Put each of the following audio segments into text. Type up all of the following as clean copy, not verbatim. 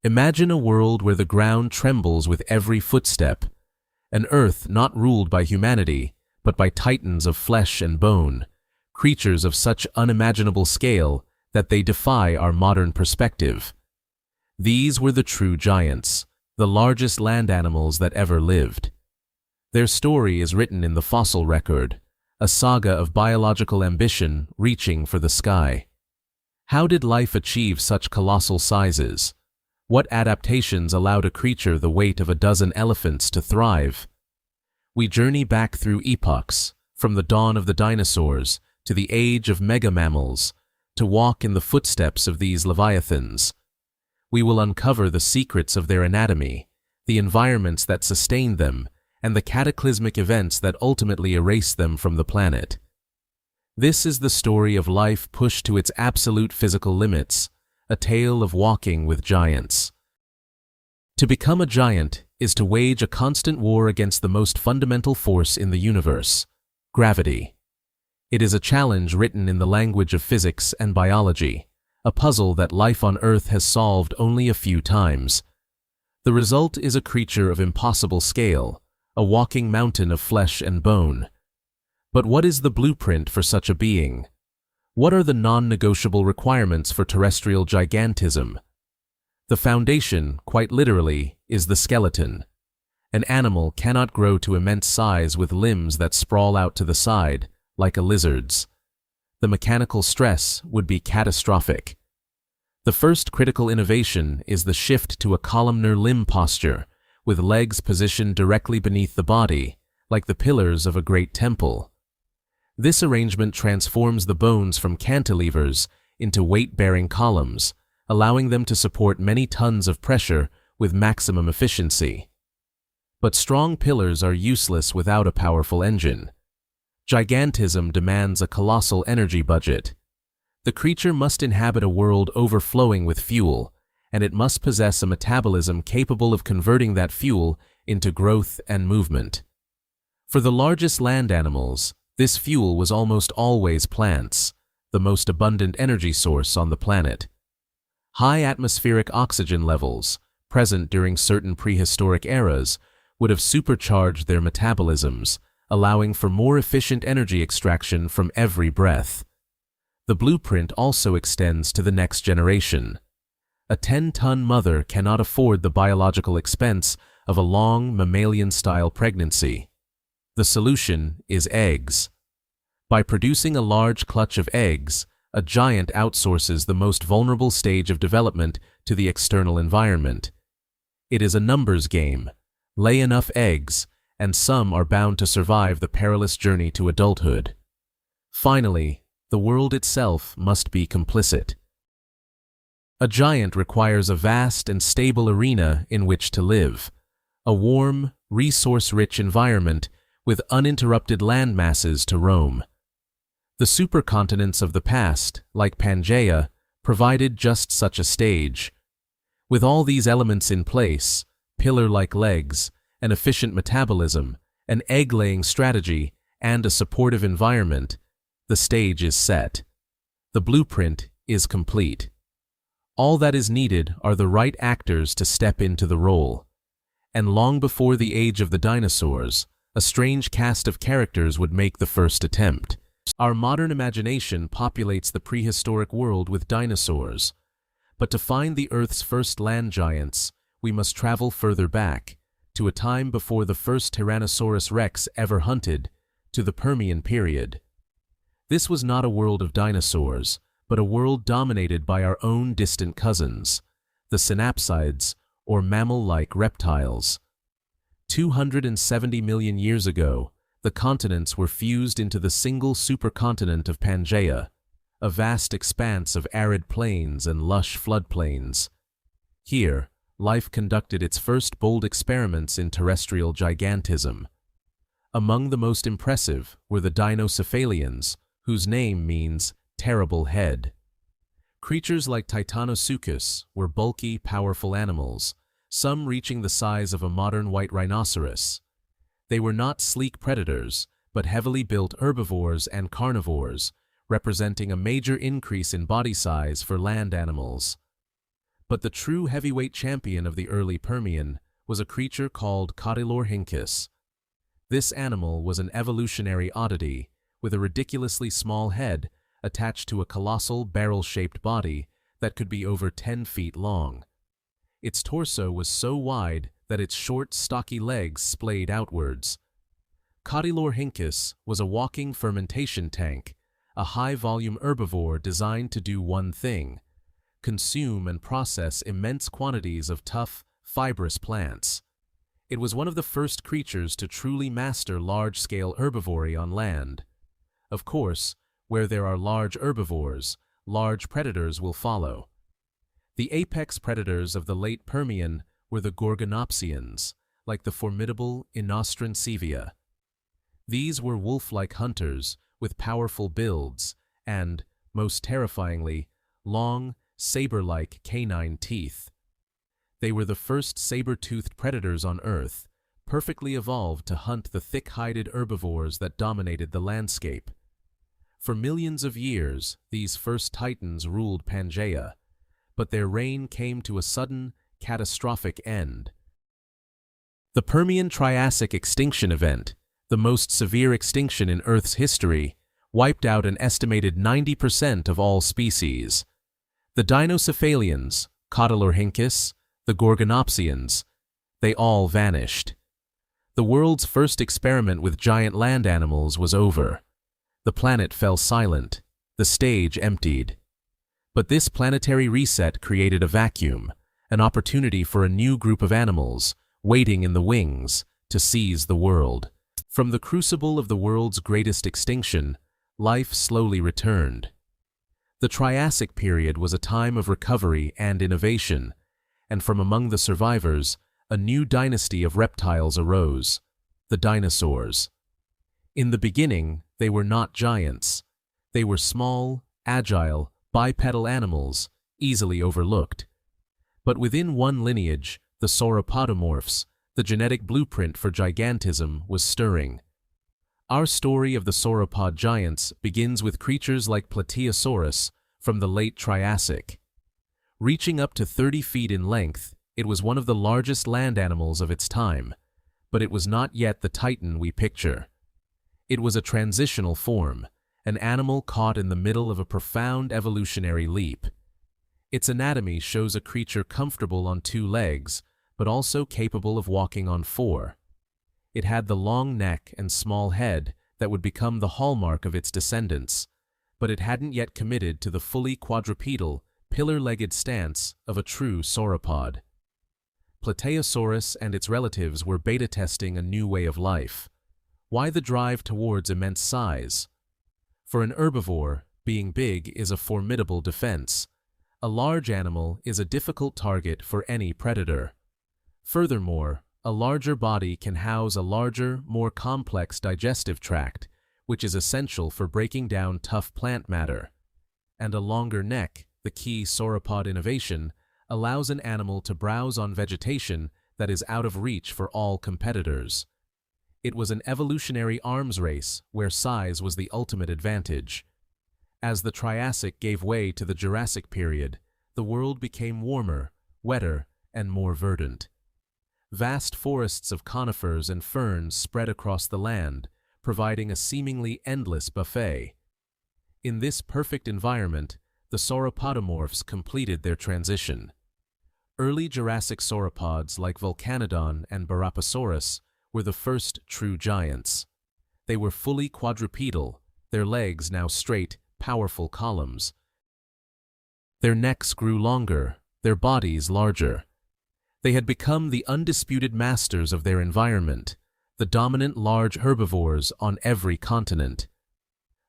Imagine a world where the ground trembles with every footstep, an Earth not ruled by humanity, but by titans of flesh and bone, creatures of such unimaginable scale that they defy our modern perspective. These were the true giants, the largest land animals that ever lived. Their story is written in the fossil record, a saga of biological ambition reaching for the sky. How did life achieve such colossal sizes? What adaptations allowed a creature the weight of a dozen elephants to thrive? We journey back through epochs, from the dawn of the dinosaurs to the age of mega-mammals, to walk in the footsteps of these leviathans. We will uncover the secrets of their anatomy, the environments that sustained them, and the cataclysmic events that ultimately erased them from the planet. This is the story of life pushed to its absolute physical limits, a tale of walking with giants. To become a giant is to wage a constant war against the most fundamental force in the universe, gravity. It is a challenge written in the language of physics and biology, a puzzle that life on Earth has solved only a few times. The result is a creature of impossible scale, a walking mountain of flesh and bone. But what is the blueprint for such a being? What are the non-negotiable requirements for terrestrial gigantism? The foundation, quite literally, is the skeleton. An animal cannot grow to immense size with limbs that sprawl out to the side, like a lizard's. The mechanical stress would be catastrophic. The first critical innovation is the shift to a columnar limb posture, with legs positioned directly beneath the body, like the pillars of a great temple. This arrangement transforms the bones from cantilevers into weight-bearing columns, allowing them to support many tons of pressure with maximum efficiency. But strong pillars are useless without a powerful engine. Gigantism demands a colossal energy budget. The creature must inhabit a world overflowing with fuel, and it must possess a metabolism capable of converting that fuel into growth and movement. For the largest land animals, this fuel was almost always plants, the most abundant energy source on the planet. High atmospheric oxygen levels, present during certain prehistoric eras, would have supercharged their metabolisms, allowing for more efficient energy extraction from every breath. The blueprint also extends to the next generation. A 10-ton mother cannot afford the biological expense of a long mammalian-style pregnancy. The solution is eggs. By producing a large clutch of eggs, a giant outsources the most vulnerable stage of development to the external environment. It is a numbers game. Lay enough eggs, and some are bound to survive the perilous journey to adulthood. Finally, the world itself must be complicit. A giant requires a vast and stable arena in which to live, a warm, resource-rich environment with uninterrupted land masses to roam. The supercontinents of the past, like Pangaea, provided just such a stage. With all these elements in place, pillar-like legs, an efficient metabolism, an egg-laying strategy, and a supportive environment, the stage is set. The blueprint is complete. All that is needed are the right actors to step into the role. And long before the age of the dinosaurs, a strange cast of characters would make the first attempt. Our modern imagination populates the prehistoric world with dinosaurs. But to find the Earth's first land giants, we must travel further back, to a time before the first Tyrannosaurus rex ever hunted, to the Permian Period. This was not a world of dinosaurs, but a world dominated by our own distant cousins, the Synapsids, or mammal-like reptiles. 270 million years ago, the continents were fused into the single supercontinent of Pangaea, a vast expanse of arid plains and lush floodplains. Here, life conducted its first bold experiments in terrestrial gigantism. Among the most impressive were the dinocephalians, whose name means terrible head. Creatures like Titanosuchus were bulky, powerful animals, some reaching the size of a modern white rhinoceros. They were not sleek predators, but heavily built herbivores and carnivores, representing a major increase in body size for land animals. But the true heavyweight champion of the early Permian was a creature called Cotylorhynchus. This animal was an evolutionary oddity with a ridiculously small head attached to a colossal barrel-shaped body that could be over 10 feet long. Its torso was so wide that its short, stocky legs splayed outwards. Cotylorhynchus was a walking fermentation tank, a high-volume herbivore designed to do one thing: consume and process immense quantities of tough, fibrous plants. It was one of the first creatures to truly master large-scale herbivory on land. Of course, where there are large herbivores, large predators will follow. The apex predators of the late Permian were the Gorgonopsians, like the formidable Inostrancevia. These were wolf-like hunters with powerful builds and, most terrifyingly, long, saber-like canine teeth. They were the first saber-toothed predators on Earth, perfectly evolved to hunt the thick-hided herbivores that dominated the landscape. For millions of years, these first titans ruled Pangaea, but their reign came to a sudden, catastrophic end. The Permian Triassic extinction event, the most severe extinction in Earth's history, wiped out an estimated 90% of all species. The dinocephalians, Cotylorhynchus, the Gorgonopsians, they all vanished. The world's first experiment with giant land animals was over. The planet fell silent, the stage emptied. But this planetary reset created a vacuum, an opportunity for a new group of animals, waiting in the wings, to seize the world. From the crucible of the world's greatest extinction, life slowly returned. The Triassic period was a time of recovery and innovation, and from among the survivors, a new dynasty of reptiles arose, the dinosaurs. In the beginning, they were not giants. They were small, agile, bipedal animals, easily overlooked. But within one lineage, the sauropodomorphs, the genetic blueprint for gigantism was stirring. Our story of the sauropod giants begins with creatures like Plateosaurus from the late Triassic. Reaching up to 30 feet in length, it was one of the largest land animals of its time, but it was not yet the titan we picture. It was a transitional form, an animal caught in the middle of a profound evolutionary leap. Its anatomy shows a creature comfortable on 2 legs, but also capable of walking on 4. It had the long neck and small head that would become the hallmark of its descendants, but it hadn't yet committed to the fully quadrupedal, pillar-legged stance of a true sauropod. Plateosaurus and its relatives were beta-testing a new way of life. Why the drive towards immense size? For an herbivore, being big is a formidable defense. A large animal is a difficult target for any predator. Furthermore, a larger body can house a larger, more complex digestive tract, which is essential for breaking down tough plant matter. And a longer neck, the key sauropod innovation, allows an animal to browse on vegetation that is out of reach for all competitors. It was an evolutionary arms race where size was the ultimate advantage. As the Triassic gave way to the Jurassic period, the world became warmer, wetter, and more verdant. Vast forests of conifers and ferns spread across the land, providing a seemingly endless buffet. In this perfect environment, the sauropodomorphs completed their transition. Early Jurassic sauropods like Vulcanodon and Barapasaurus were the first true giants. They were fully quadrupedal, their legs now straight, powerful columns. Their necks grew longer, their bodies larger. They had become the undisputed masters of their environment, the dominant large herbivores on every continent.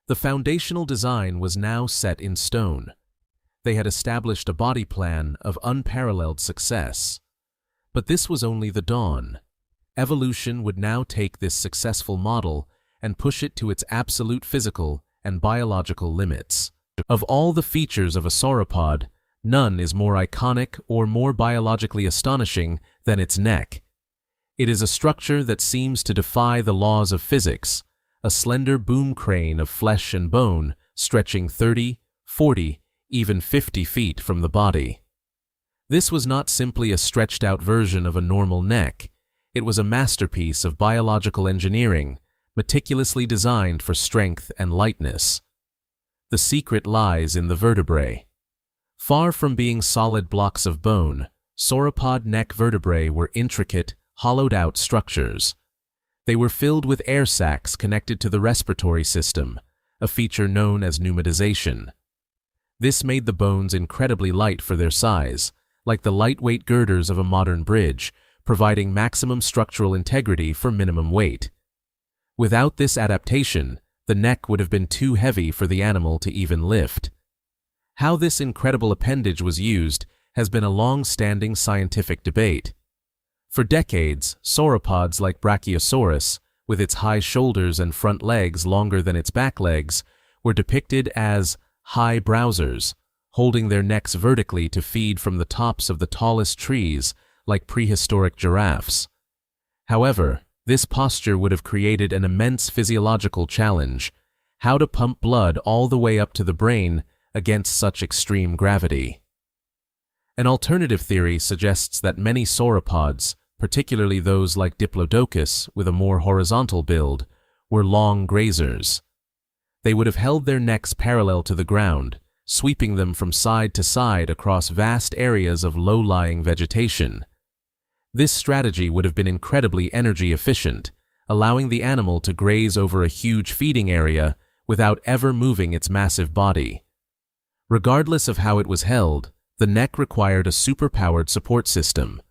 The foundational design was now set in stone. They had established a body plan of unparalleled success. But this was only the dawn. Evolution would now take this successful model and push it to its absolute physical and biological limits. Of all the features of a sauropod, none is more iconic or more biologically astonishing than its neck. It is a structure that seems to defy the laws of physics, a slender boom crane of flesh and bone stretching 30, 40, even 50 feet from the body. This was not simply a stretched-out version of a normal neck. It was a masterpiece of biological engineering, meticulously designed for strength and lightness. The secret lies in the vertebrae. Far from being solid blocks of bone, sauropod neck vertebrae were intricate, hollowed-out structures. They were filled with air sacs connected to the respiratory system, a feature known as pneumatization. This made the bones incredibly light for their size, like the lightweight girders of a modern bridge, providing maximum structural integrity for minimum weight. Without this adaptation, the neck would have been too heavy for the animal to even lift. How this incredible appendage was used has been a long-standing scientific debate. For decades, sauropods like Brachiosaurus, with its high shoulders and front legs longer than its back legs, were depicted as high browsers, holding their necks vertically to feed from the tops of the tallest trees like prehistoric giraffes. However, this posture would have created an immense physiological challenge: how to pump blood all the way up to the brain against such extreme gravity. An alternative theory suggests that many sauropods, particularly those like Diplodocus with a more horizontal build, were long grazers. They would have held their necks parallel to the ground, sweeping them from side to side across vast areas of low-lying vegetation. This strategy would have been incredibly energy efficient, allowing the animal to graze over a huge feeding area without ever moving its massive body. Regardless of how it was held, the neck required a superpowered support system.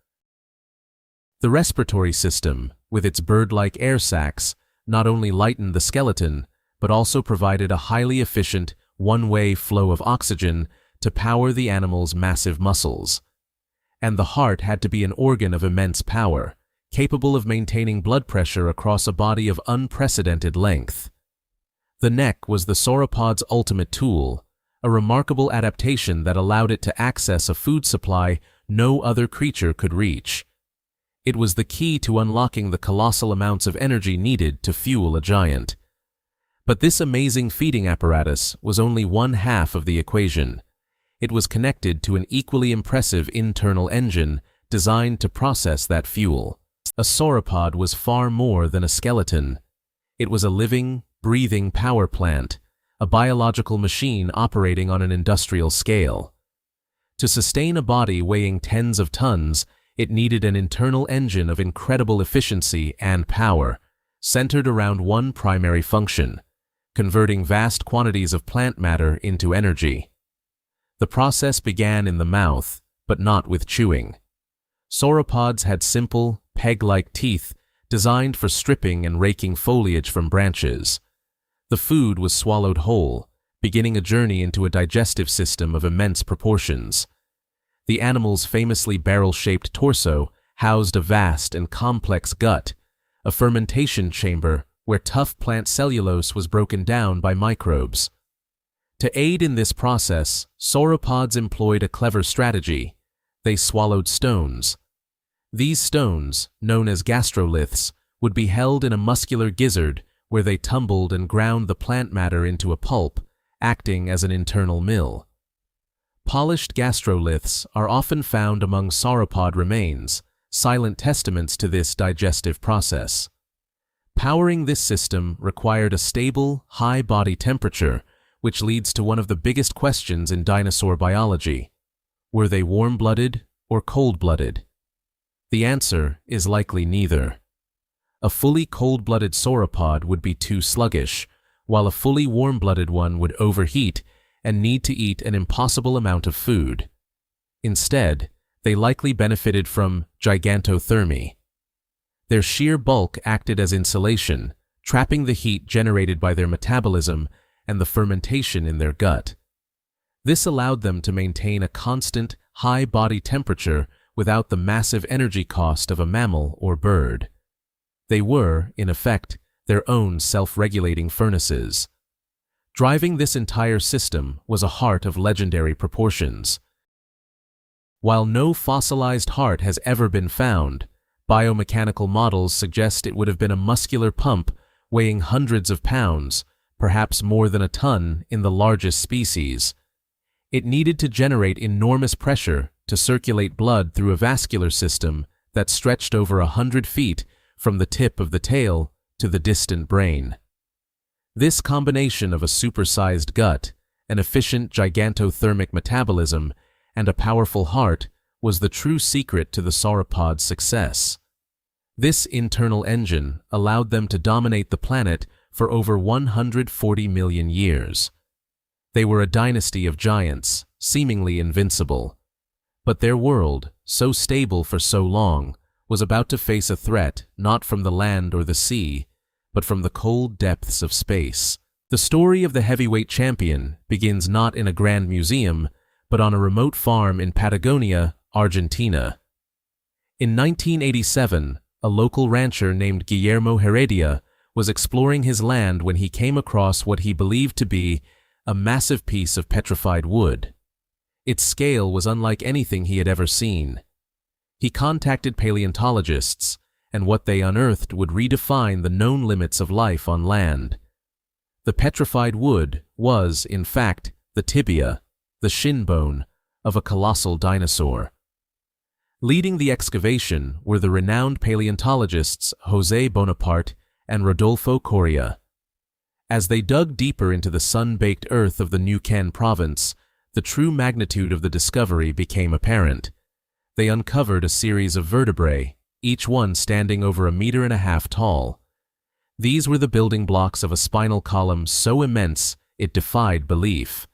The respiratory system, with its bird-like air sacs, not only lightened the skeleton, but also provided a highly efficient, one-way flow of oxygen to power the animal's massive muscles. And the heart had to be an organ of immense power, capable of maintaining blood pressure across a body of unprecedented length. The neck was the sauropod's ultimate tool, a remarkable adaptation that allowed it to access a food supply no other creature could reach. It was the key to unlocking the colossal amounts of energy needed to fuel a giant. But this amazing feeding apparatus was only one half of the equation. It was connected to an equally impressive internal engine designed to process that fuel. A sauropod was far more than a skeleton. It was a living, breathing power plant, a biological machine operating on an industrial scale. To sustain a body weighing tens of tons, it needed an internal engine of incredible efficiency and power, centered around one primary function: converting vast quantities of plant matter into energy. The process began in the mouth, but not with chewing. Sauropods had simple, peg-like teeth designed for stripping and raking foliage from branches. The food was swallowed whole, beginning a journey into a digestive system of immense proportions. The animal's famously barrel-shaped torso housed a vast and complex gut, a fermentation chamber where tough plant cellulose was broken down by microbes. To aid in this process, sauropods employed a clever strategy. They swallowed stones. These stones, known as gastroliths, would be held in a muscular gizzard where they tumbled and ground the plant matter into a pulp, acting as an internal mill. Polished gastroliths are often found among sauropod remains, silent testaments to this digestive process. Powering this system required a stable, high body temperature, which leads to one of the biggest questions in dinosaur biology. Were they warm-blooded or cold-blooded? The answer is likely neither. A fully cold-blooded sauropod would be too sluggish, while a fully warm-blooded one would overheat and need to eat an impossible amount of food. Instead, they likely benefited from gigantothermy. Their sheer bulk acted as insulation, trapping the heat generated by their metabolism and the fermentation in their gut. This allowed them to maintain a constant, high body temperature without the massive energy cost of a mammal or bird. They were, in effect, their own self-regulating furnaces. Driving this entire system was a heart of legendary proportions. While no fossilized heart has ever been found, biomechanical models suggest it would have been a muscular pump weighing hundreds of pounds, perhaps more than a ton in the largest species. It needed to generate enormous pressure to circulate blood through a vascular system that stretched over 100 feet from the tip of the tail to the distant brain. This combination of a supersized gut, an efficient gigantothermic metabolism, and a powerful heart was the true secret to the sauropod's success. This internal engine allowed them to dominate the planet for over 140 million years. They were a dynasty of giants, seemingly invincible. But their world, so stable for so long, was about to face a threat not from the land or the sea, but from the cold depths of space. The story of the heavyweight champion begins not in a grand museum, but on a remote farm in Patagonia, Argentina. In 1987, a local rancher named Guillermo Heredia was exploring his land when he came across what he believed to be a massive piece of petrified wood. Its scale was unlike anything he had ever seen. He contacted paleontologists, and what they unearthed would redefine the known limits of life on land. The petrified wood was, in fact, the tibia, the shin bone, of a colossal dinosaur. Leading the excavation were the renowned paleontologists José Bonaparte and Rodolfo Coria. As they dug deeper into the sun-baked earth of the Neuquén province, the true magnitude of the discovery became apparent. They uncovered a series of vertebrae, each one standing over 1.5 meters tall. These were the building blocks of a spinal column so immense it defied belief.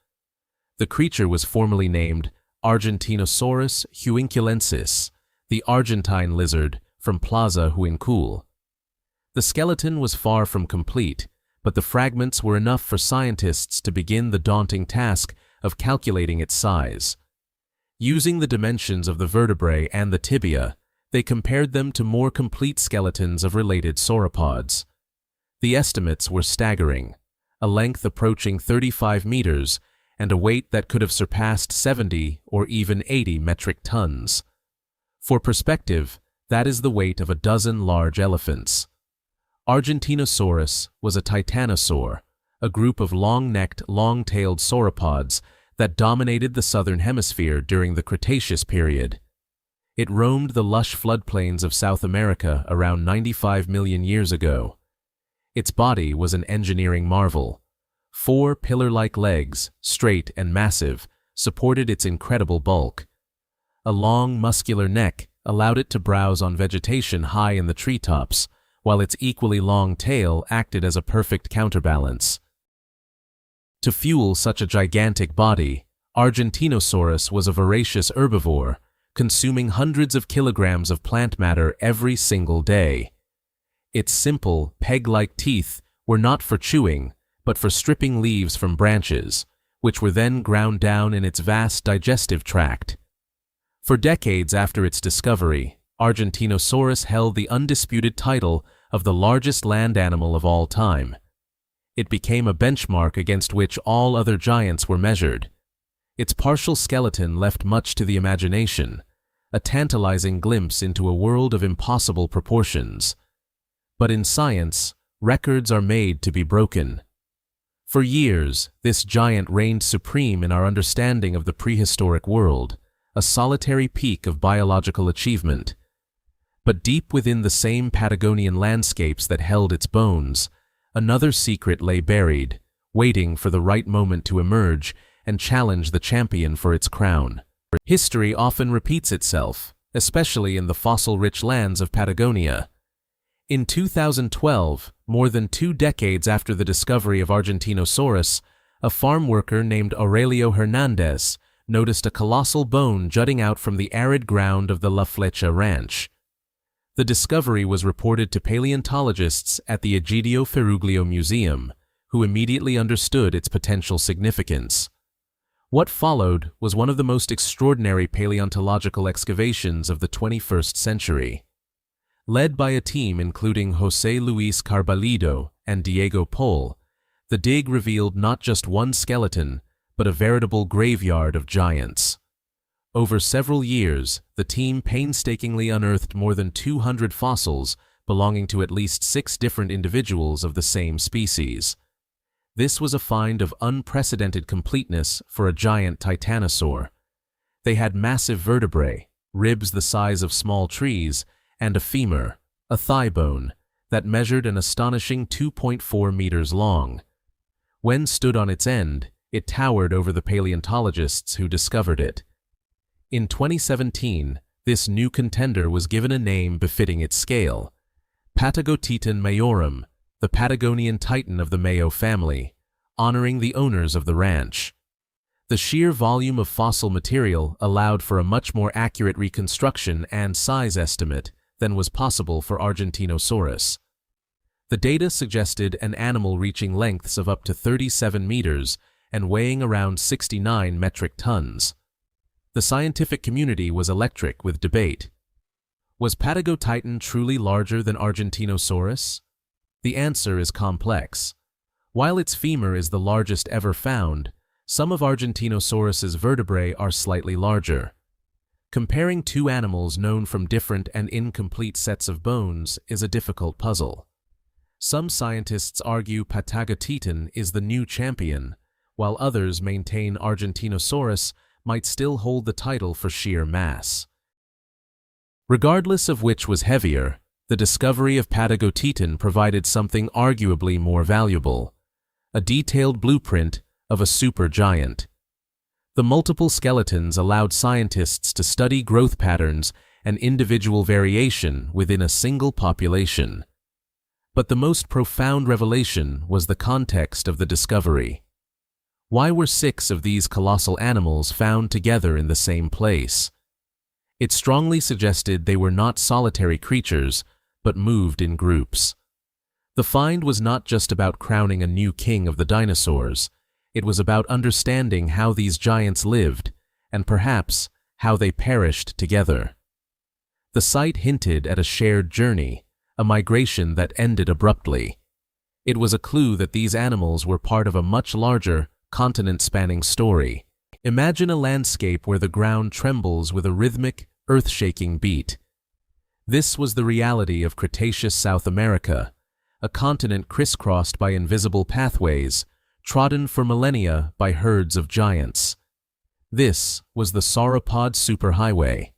The creature was formally named Argentinosaurus huinculensis, the Argentine lizard from Plaza Huincul. The skeleton was far from complete, but the fragments were enough for scientists to begin the daunting task of calculating its size. Using the dimensions of the vertebrae and the tibia, they compared them to more complete skeletons of related sauropods. The estimates were staggering, a length approaching 35 meters and a weight that could have surpassed 70 or even 80 metric tons. For perspective, that is the weight of a dozen large elephants. Argentinosaurus was a titanosaur, a group of long-necked, long-tailed sauropods that dominated the southern hemisphere during the Cretaceous period. It roamed the lush floodplains of South America around 95 million years ago. Its body was an engineering marvel. 4 pillar-like legs, straight and massive, supported its incredible bulk. A long, muscular neck allowed it to browse on vegetation high in the treetops, while its equally long tail acted as a perfect counterbalance. To fuel such a gigantic body, Argentinosaurus was a voracious herbivore, consuming hundreds of kilograms of plant matter every single day. Its simple, peg-like teeth were not for chewing, but for stripping leaves from branches, which were then ground down in its vast digestive tract. For decades after its discovery, Argentinosaurus held the undisputed title of the largest land animal of all time. It became a benchmark against which all other giants were measured. Its partial skeleton left much to the imagination, a tantalizing glimpse into a world of impossible proportions. But in science, records are made to be broken. For years, this giant reigned supreme in our understanding of the prehistoric world, a solitary peak of biological achievement. But deep within the same Patagonian landscapes that held its bones, another secret lay buried, waiting for the right moment to emerge and challenge the champion for its crown. History often repeats itself, especially in the fossil-rich lands of Patagonia. In 2012, more than 2 decades after the discovery of Argentinosaurus, a farm worker named Aurelio Hernandez noticed a colossal bone jutting out from the arid ground of the La Flecha ranch. The discovery was reported to paleontologists at the Egidio Ferruglio Museum, who immediately understood its potential significance. What followed was one of the most extraordinary paleontological excavations of the 21st century. Led by a team including José Luis Carbalido and Diego Pol, the dig revealed not just one skeleton, but a veritable graveyard of giants. Over several years, the team painstakingly unearthed more than 200 fossils belonging to at least 6 different individuals of the same species. This was a find of unprecedented completeness for a giant titanosaur. They had massive vertebrae, ribs the size of small trees, and a femur, a thigh bone, that measured an astonishing 2.4 meters long. When stood on its end, it towered over the paleontologists who discovered it. In 2017, this new contender was given a name befitting its scale, Patagotitan majorum, the Patagonian titan of the Mayo family, honoring the owners of the ranch. The sheer volume of fossil material allowed for a much more accurate reconstruction and size estimate than was possible for Argentinosaurus. The data suggested an animal reaching lengths of up to 37 meters and weighing around 69 metric tons. The scientific community was electric with debate. Was Patagotitan truly larger than Argentinosaurus? The answer is complex. While its femur is the largest ever found, some of Argentinosaurus's vertebrae are slightly larger. Comparing two animals known from different and incomplete sets of bones is a difficult puzzle. Some scientists argue Patagotitan is the new champion, while others maintain Argentinosaurus might still hold the title for sheer mass. Regardless of which was heavier, the discovery of Patagotitan provided something arguably more valuable: a detailed blueprint of a supergiant. The multiple skeletons allowed scientists to study growth patterns and individual variation within a single population. But the most profound revelation was the context of the discovery. Why were 6 of these colossal animals found together in the same place? It strongly suggested they were not solitary creatures, but moved in groups. The find was not just about crowning a new king of the dinosaurs. It was about understanding how these giants lived, and perhaps how they perished together. The site hinted at a shared journey, a migration that ended abruptly. It was a clue that these animals were part of a much larger, continent-spanning story. Imagine a landscape where the ground trembles with a rhythmic, earth-shaking beat. This was the reality of Cretaceous South America, a continent crisscrossed by invisible pathways, trodden for millennia by herds of giants. This was the sauropod superhighway.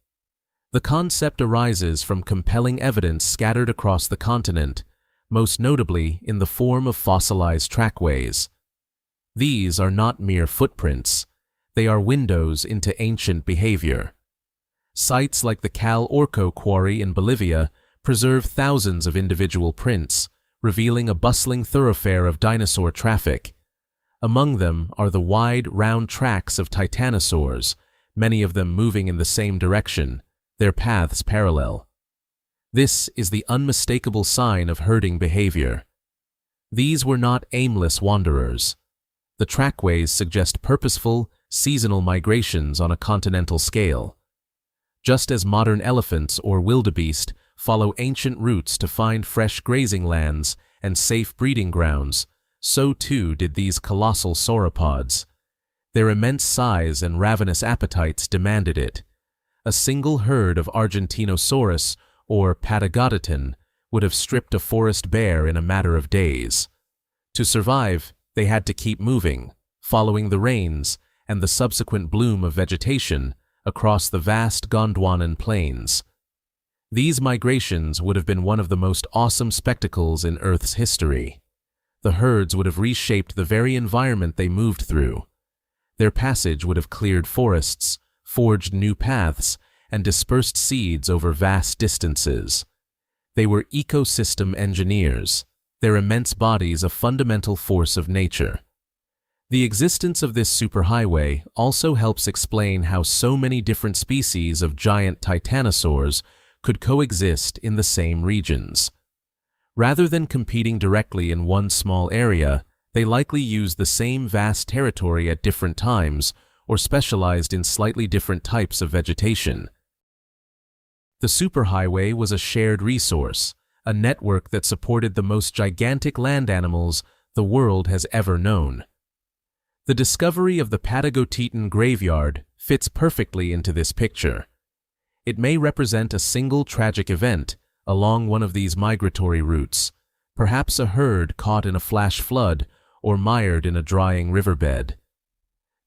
The concept arises from compelling evidence scattered across the continent, most notably in the form of fossilized trackways. These are not mere footprints. They are windows into ancient behavior. Sites like the Cal Orco quarry in Bolivia preserve thousands of individual prints, revealing a bustling thoroughfare of dinosaur traffic. Among them are the wide, round tracks of titanosaurs, many of them moving in the same direction, their paths parallel. This is the unmistakable sign of herding behavior. These were not aimless wanderers. The trackways suggest purposeful, seasonal migrations on a continental scale. Just as modern elephants or wildebeest follow ancient routes to find fresh grazing lands and safe breeding grounds, so too did these colossal sauropods. Their immense size and ravenous appetites demanded it. A single herd of Argentinosaurus or Patagotitan would have stripped a forest bare in a matter of days. To survive, they had to keep moving, following the rains and the subsequent bloom of vegetation across the vast Gondwanan plains. These migrations would have been one of the most awesome spectacles in Earth's history. The herds would have reshaped the very environment they moved through. Their passage would have cleared forests, forged new paths, and dispersed seeds over vast distances. They were ecosystem engineers, their immense bodies a fundamental force of nature. The existence of this superhighway also helps explain how so many different species of giant titanosaurs could coexist in the same regions. Rather than competing directly in one small area, they likely used the same vast territory at different times or specialized in slightly different types of vegetation. The superhighway was a shared resource, a network that supported the most gigantic land animals the world has ever known. The discovery of the Patagotitan graveyard fits perfectly into this picture. It may represent a single tragic event along one of these migratory routes, perhaps a herd caught in a flash flood or mired in a drying riverbed.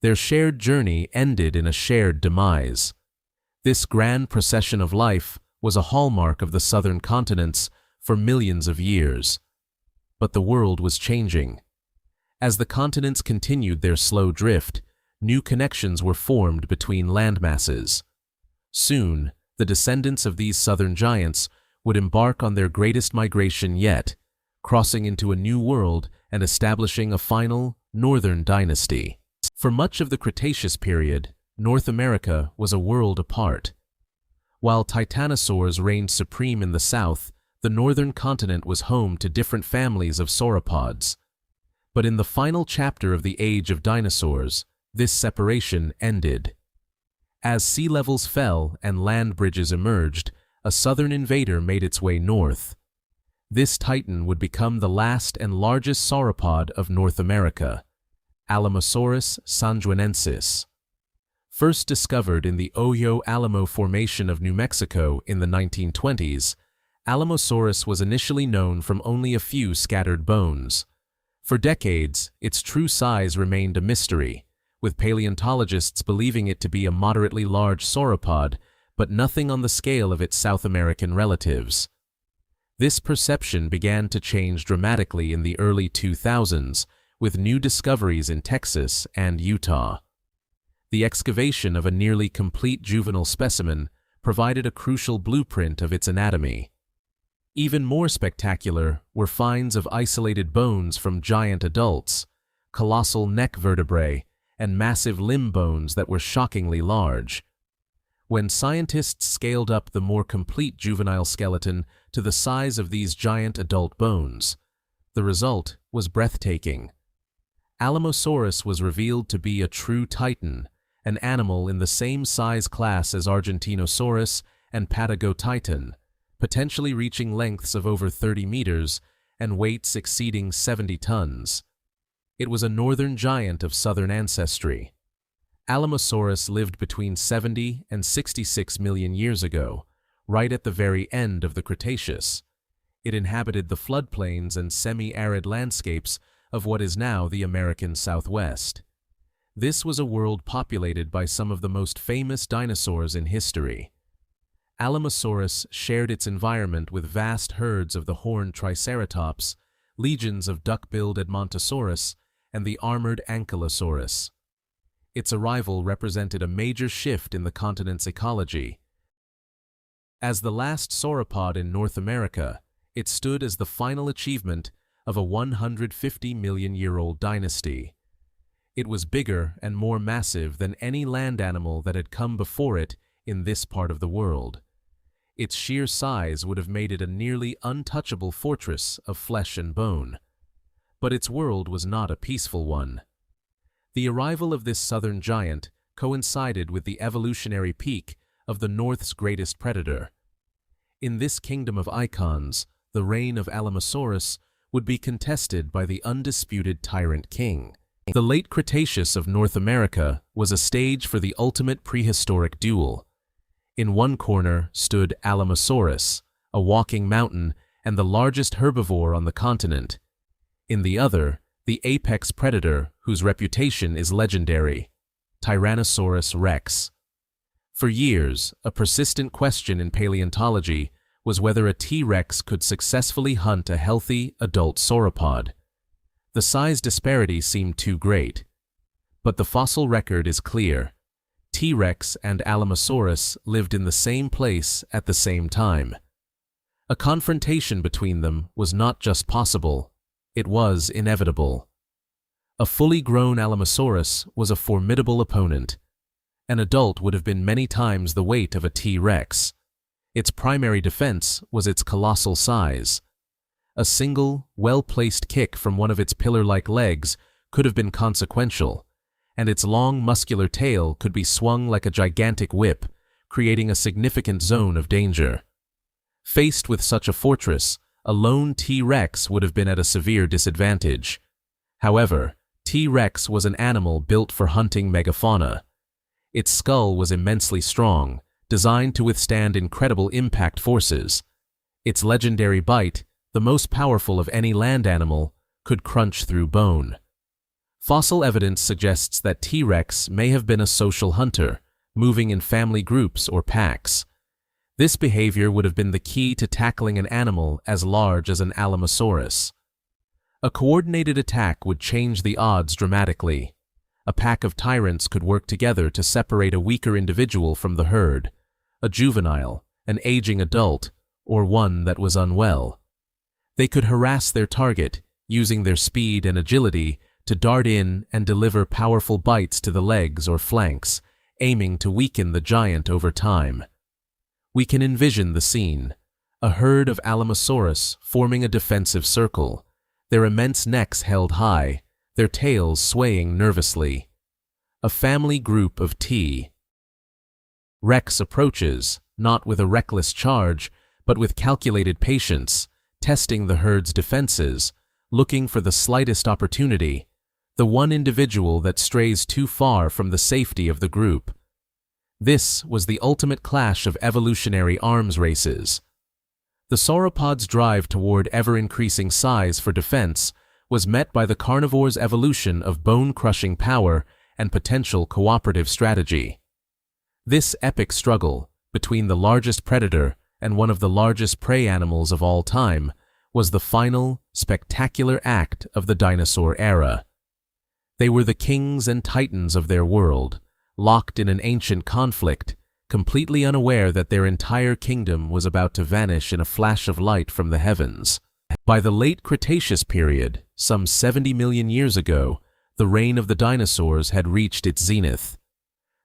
Their shared journey ended in a shared demise. This grand procession of life was a hallmark of the southern continents for millions of years. But the world was changing. As the continents continued their slow drift, new connections were formed between landmasses. Soon, the descendants of these southern giants would embark on their greatest migration yet, crossing into a new world and establishing a final northern dynasty. For much of the Cretaceous period, North America was a world apart. While titanosaurs reigned supreme in the south, the northern continent was home to different families of sauropods. But in the final chapter of the Age of Dinosaurs, this separation ended. As sea levels fell and land bridges emerged, a southern invader made its way north. This titan would become the last and largest sauropod of North America, Alamosaurus sanjuanensis. First discovered in the Oyo Alamo Formation of New Mexico in the 1920s, Alamosaurus was initially known from only a few scattered bones. For decades, its true size remained a mystery, with paleontologists believing it to be a moderately large sauropod, but nothing on the scale of its South American relatives. This perception began to change dramatically in the early 2000s, with new discoveries in Texas and Utah. The excavation of a nearly complete juvenile specimen provided a crucial blueprint of its anatomy. Even more spectacular were finds of isolated bones from giant adults, colossal neck vertebrae, and massive limb bones that were shockingly large. When scientists scaled up the more complete juvenile skeleton to the size of these giant adult bones, the result was breathtaking. Alamosaurus was revealed to be a true titan, an animal in the same size class as Argentinosaurus and Patagotitan, potentially reaching lengths of over 30 meters and weights exceeding 70 tons. It was a northern giant of southern ancestry. Alamosaurus lived between 70 and 66 million years ago, right at the very end of the Cretaceous. It inhabited the floodplains and semi-arid landscapes of what is now the American Southwest. This was a world populated by some of the most famous dinosaurs in history. Alamosaurus shared its environment with vast herds of the horned Triceratops, legions of duck-billed Edmontosaurus, and the armored Ankylosaurus. Its arrival represented a major shift in the continent's ecology. As the last sauropod in North America, it stood as the final achievement of a 150-million-year-old dynasty. It was bigger and more massive than any land animal that had come before it in this part of the world. Its sheer size would have made it a nearly untouchable fortress of flesh and bone. But its world was not a peaceful one. The arrival of this southern giant coincided with the evolutionary peak of the North's greatest predator. In this kingdom of icons, the reign of Alamosaurus would be contested by the undisputed tyrant king. The late Cretaceous of North America was a stage for the ultimate prehistoric duel. In one corner stood Alamosaurus, a walking mountain and the largest herbivore on the continent. In the other, the apex predator whose reputation is legendary, Tyrannosaurus rex. For years, a persistent question in paleontology was whether a T-Rex could successfully hunt a healthy, adult sauropod. The size disparity seemed too great. But the fossil record is clear. T-Rex and Alamosaurus lived in the same place at the same time. A confrontation between them was not just possible, it was inevitable. A fully grown Alamosaurus was a formidable opponent. An adult would have been many times the weight of a T-Rex. Its primary defense was its colossal size. A single, well-placed kick from one of its pillar-like legs could have been consequential, and its long, muscular tail could be swung like a gigantic whip, creating a significant zone of danger. Faced with such a fortress, a lone T-Rex would have been at a severe disadvantage. However, T-Rex was an animal built for hunting megafauna. Its skull was immensely strong, designed to withstand incredible impact forces. Its legendary bite, the most powerful of any land animal, could crunch through bone. Fossil evidence suggests that T-Rex may have been a social hunter, moving in family groups or packs. This behavior would have been the key to tackling an animal as large as an Alamosaurus. A coordinated attack would change the odds dramatically. A pack of tyrants could work together to separate a weaker individual from the herd, a juvenile, an aging adult, or one that was unwell. They could harass their target, using their speed and agility to dart in and deliver powerful bites to the legs or flanks, aiming to weaken the giant over time. We can envision the scene: a herd of Alamosaurus forming a defensive circle, their immense necks held high, their tails swaying nervously. A family group of T. Rex approaches, not with a reckless charge, but with calculated patience, testing the herd's defenses, looking for the slightest opportunity, the one individual that strays too far from the safety of the group. This was the ultimate clash of evolutionary arms races. The sauropod's drive toward ever-increasing size for defense was met by the carnivore's evolution of bone-crushing power and potential cooperative strategy. This epic struggle between the largest predator and one of the largest prey animals of all time was the final, spectacular act of the dinosaur era. They were the kings and titans of their world, locked in an ancient conflict, completely unaware that their entire kingdom was about to vanish in a flash of light from the heavens. By the late Cretaceous period, some 70 million years ago, the reign of the dinosaurs had reached its zenith.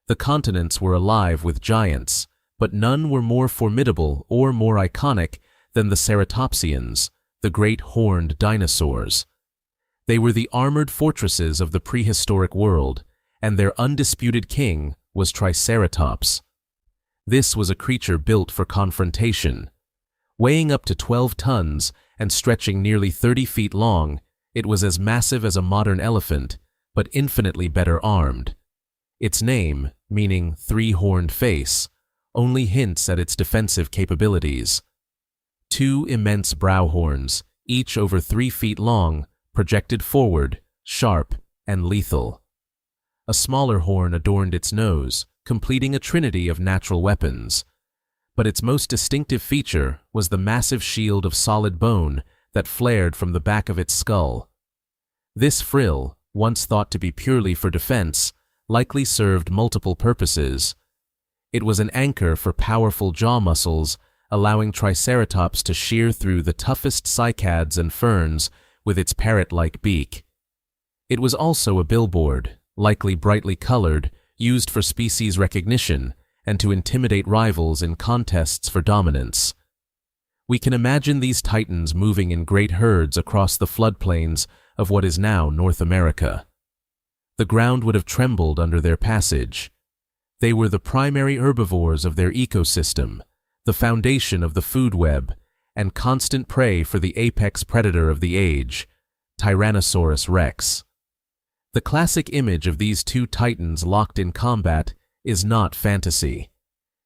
The continents were alive with giants, but none were more formidable or more iconic than the ceratopsians, the great horned dinosaurs. They were the armored fortresses of the prehistoric world, and their undisputed king was Triceratops. This was a creature built for confrontation. Weighing up to 12 tons and stretching nearly 30 feet long, it was as massive as a modern elephant, but infinitely better armed. Its name, meaning three-horned face, only hints at its defensive capabilities. Two immense brow horns, each over 3 feet long, projected forward, sharp and lethal. A smaller horn adorned its nose, completing a trinity of natural weapons. But its most distinctive feature was the massive shield of solid bone that flared from the back of its skull. This frill, once thought to be purely for defense, likely served multiple purposes. It was an anchor for powerful jaw muscles, allowing Triceratops to shear through the toughest cycads and ferns with its parrot-like beak. It was also a billboard, likely brightly colored, used for species recognition and to intimidate rivals in contests for dominance. We can imagine these titans moving in great herds across the floodplains of what is now North America. The ground would have trembled under their passage. They were the primary herbivores of their ecosystem, the foundation of the food web, and constant prey for the apex predator of the age, Tyrannosaurus rex. The classic image of these two titans locked in combat is not fantasy.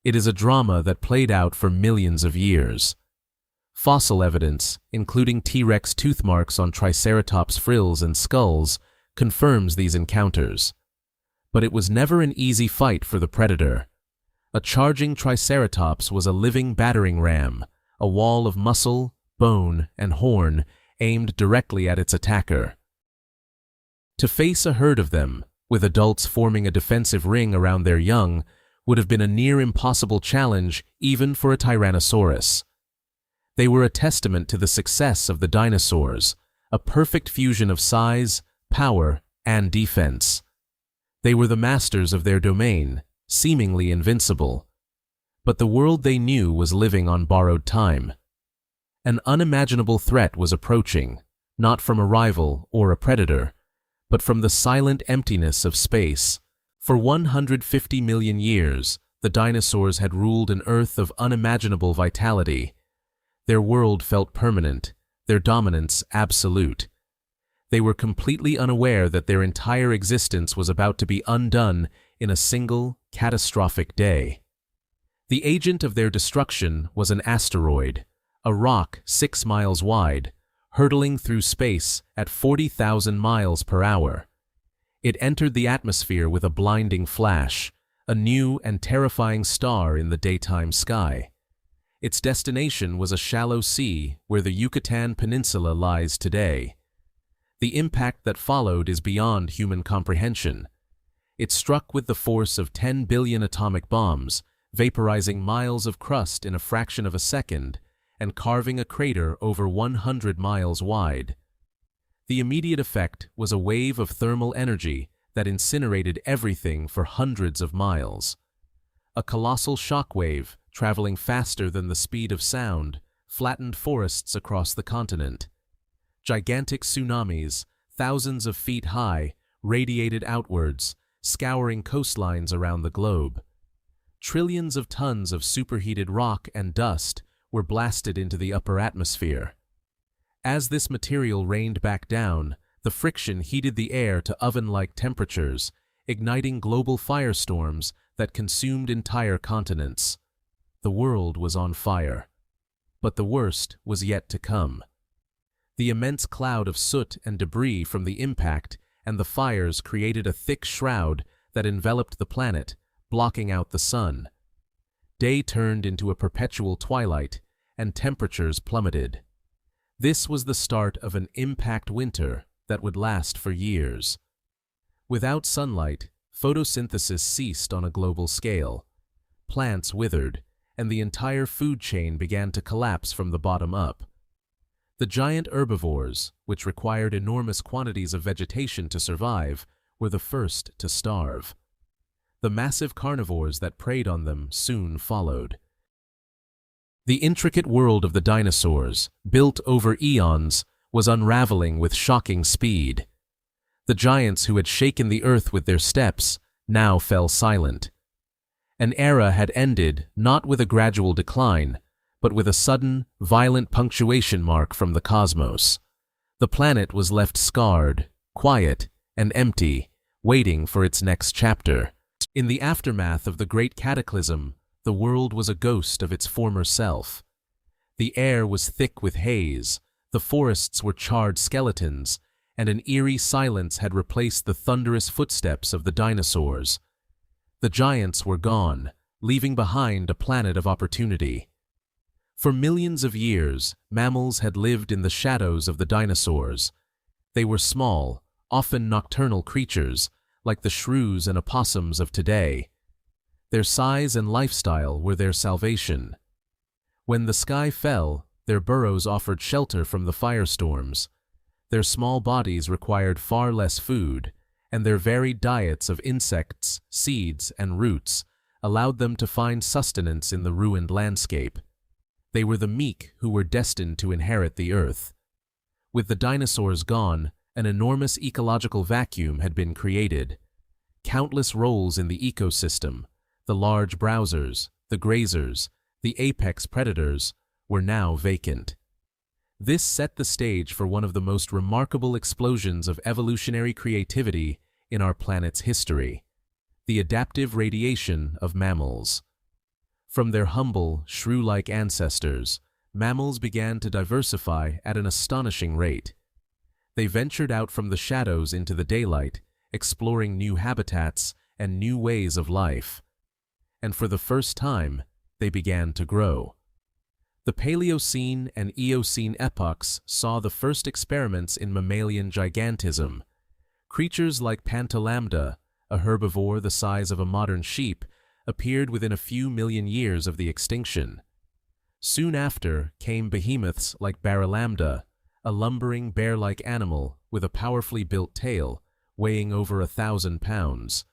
It is a drama that played out for millions of years. Fossil evidence, including T-Rex tooth marks on Triceratops' frills and skulls, confirms these encounters. But it was never an easy fight for the predator. A charging Triceratops was a living battering ram, a wall of muscle, bone, and horn aimed directly at its attacker. To face a herd of them, with adults forming a defensive ring around their young, would have been a near impossible challenge even for a Tyrannosaurus. They were a testament to the success of the dinosaurs, a perfect fusion of size, power, and defense. They were the masters of their domain, seemingly invincible. But the world they knew was living on borrowed time. An unimaginable threat was approaching, not from a rival or a predator, but from the silent emptiness of space. For 150 million years, the dinosaurs had ruled an Earth of unimaginable vitality. Their world felt permanent, their dominance absolute. They were completely unaware that their entire existence was about to be undone in a single, catastrophic day. The agent of their destruction was an asteroid, a rock 6 miles wide, hurtling through space at 40,000 miles per hour. It entered the atmosphere with a blinding flash, a new and terrifying star in the daytime sky. Its destination was a shallow sea where the Yucatan Peninsula lies today. The impact that followed is beyond human comprehension. It struck with the force of 10 billion atomic bombs, vaporizing miles of crust in a fraction of a second and carving a crater over 100 miles wide. The immediate effect was a wave of thermal energy that incinerated everything for hundreds of miles. A colossal shock wave, traveling faster than the speed of sound, flattened forests across the continent. Gigantic tsunamis, thousands of feet high, radiated outwards, scouring coastlines around the globe. Trillions of tons of superheated rock and dust were blasted into the upper atmosphere. As this material rained back down, the friction heated the air to oven-like temperatures, igniting global firestorms that consumed entire continents. The world was on fire. But the worst was yet to come. The immense cloud of soot and debris from the impact and the fires created a thick shroud that enveloped the planet, blocking out the sun. Day turned into a perpetual twilight, and temperatures plummeted. This was the start of an impact winter that would last for years. Without sunlight, photosynthesis ceased on a global scale. Plants withered, and the entire food chain began to collapse from the bottom up. The giant herbivores, which required enormous quantities of vegetation to survive, were the first to starve. The massive carnivores that preyed on them soon followed. The intricate world of the dinosaurs, built over eons, was unraveling with shocking speed. The giants who had shaken the earth with their steps now fell silent. An era had ended not with a gradual decline, but with a sudden, violent punctuation mark from the cosmos. The planet was left scarred, quiet, and empty, waiting for its next chapter. In the aftermath of the Great Cataclysm, the world was a ghost of its former self. The air was thick with haze, the forests were charred skeletons, and an eerie silence had replaced the thunderous footsteps of the dinosaurs. The giants were gone, leaving behind a planet of opportunity. For millions of years, mammals had lived in the shadows of the dinosaurs. They were small, often nocturnal creatures, like the shrews and opossums of today. Their size and lifestyle were their salvation. When the sky fell, their burrows offered shelter from the firestorms. Their small bodies required far less food, and their varied diets of insects, seeds, and roots allowed them to find sustenance in the ruined landscape. They were the meek who were destined to inherit the earth. With the dinosaurs gone, an enormous ecological vacuum had been created. Countless roles in the ecosystem, the large browsers, the grazers, the apex predators, were now vacant. This set the stage for one of the most remarkable explosions of evolutionary creativity in our planet's history: the adaptive radiation of mammals. From their humble, shrew-like ancestors, mammals began to diversify at an astonishing rate. They ventured out from the shadows into the daylight, exploring new habitats and new ways of life. And for the first time, they began to grow. The Paleocene and Eocene epochs saw the first experiments in mammalian gigantism. Creatures like Pangaea, a herbivore the size of a modern sheep, appeared within a few million years of the extinction. Soon after came behemoths like Barolambda, a lumbering bear-like animal with a powerfully built tail, weighing over 1,000 pounds.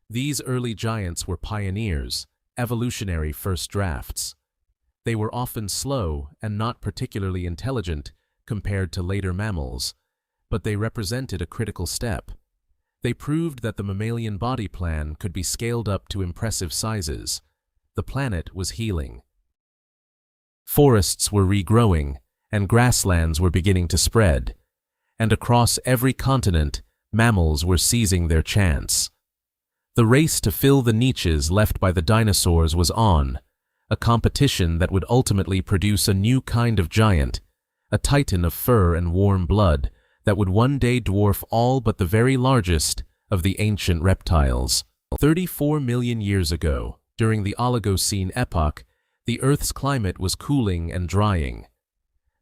These early giants were pioneers, evolutionary first drafts. They were often slow and not particularly intelligent compared to later mammals, but they represented a critical step. They proved that the mammalian body plan could be scaled up to impressive sizes. The planet was healing. Forests were regrowing, and grasslands were beginning to spread. And across every continent, mammals were seizing their chance. The race to fill the niches left by the dinosaurs was on, a competition that would ultimately produce a new kind of giant, a titan of fur and warm blood that would one day dwarf all but the very largest of the ancient reptiles. 34 million years ago, during the Oligocene epoch, the Earth's climate was cooling and drying.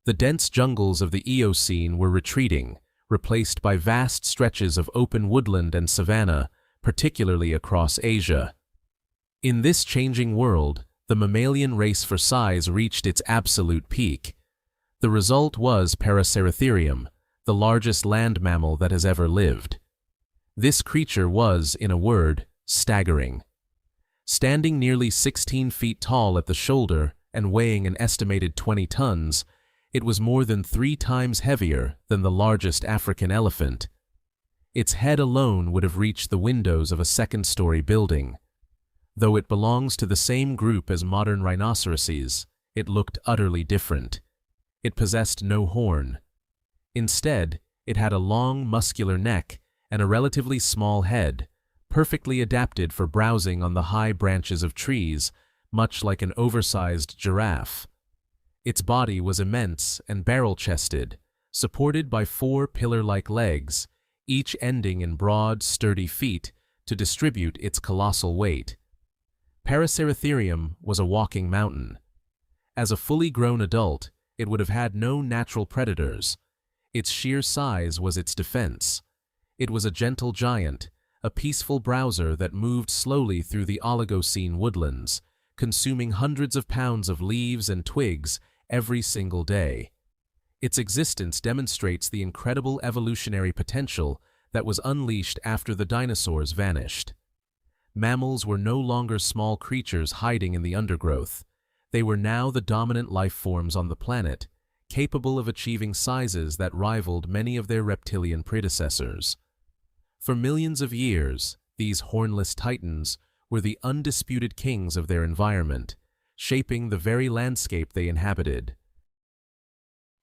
The dense jungles of the Eocene were retreating, replaced by vast stretches of open woodland and savanna, particularly across Asia. In this changing world, the mammalian race for size reached its absolute peak. The result was Paraceratherium, the largest land mammal that has ever lived. This creature was, in a word, staggering. Standing nearly 16 feet tall at the shoulder and weighing an estimated 20 tons, it was more than 3 times heavier than the largest African elephant. Its head alone would have reached the windows of a second-story building. Though it belongs to the same group as modern rhinoceroses, it looked utterly different. It possessed no horn. Instead, it had a long, muscular neck and a relatively small head, perfectly adapted for browsing on the high branches of trees, much like an oversized giraffe. Its body was immense and barrel-chested, supported by 4 pillar-like legs, each ending in broad, sturdy feet to distribute its colossal weight. Paraceratherium was a walking mountain. As a fully grown adult, it would have had no natural predators. Its sheer size was its defense. It was a gentle giant, a peaceful browser that moved slowly through the Oligocene woodlands, consuming hundreds of pounds of leaves and twigs every single day. Its existence demonstrates the incredible evolutionary potential that was unleashed after the dinosaurs vanished. Mammals were no longer small creatures hiding in the undergrowth. They were now the dominant life forms on the planet, capable of achieving sizes that rivaled many of their reptilian predecessors. For millions of years, these hornless titans were the undisputed kings of their environment, shaping the very landscape they inhabited.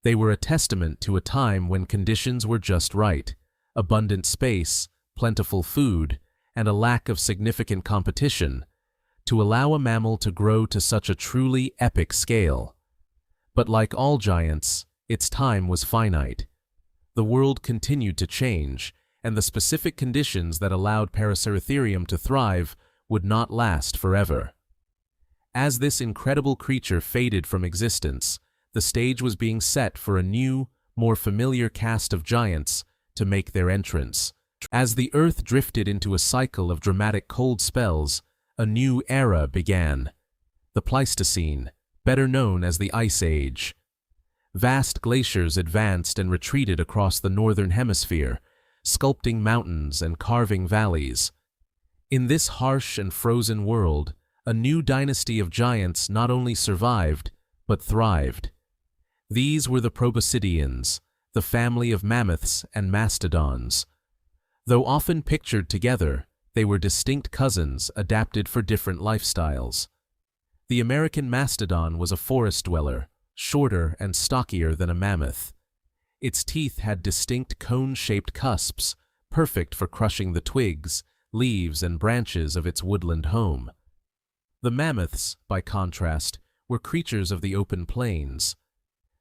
They were a testament to a time when conditions were just right: abundant space, plentiful food, and a lack of significant competition, to allow a mammal to grow to such a truly epic scale. But like all giants, its time was finite. The world continued to change, and the specific conditions that allowed Paraceratherium to thrive would not last forever. As this incredible creature faded from existence, the stage was being set for a new, more familiar cast of giants to make their entrance. As the Earth drifted into a cycle of dramatic cold spells, a new era began: the Pleistocene, better known as the Ice Age. Vast glaciers advanced and retreated across the northern hemisphere, sculpting mountains and carving valleys. In this harsh and frozen world, a new dynasty of giants not only survived, but thrived. These were the Proboscideans, the family of mammoths and mastodons. Though often pictured together, they were distinct cousins adapted for different lifestyles. The American mastodon was a forest dweller, shorter and stockier than a mammoth. Its teeth had distinct cone-shaped cusps, perfect for crushing the twigs, leaves, and branches of its woodland home. The mammoths, by contrast, were creatures of the open plains.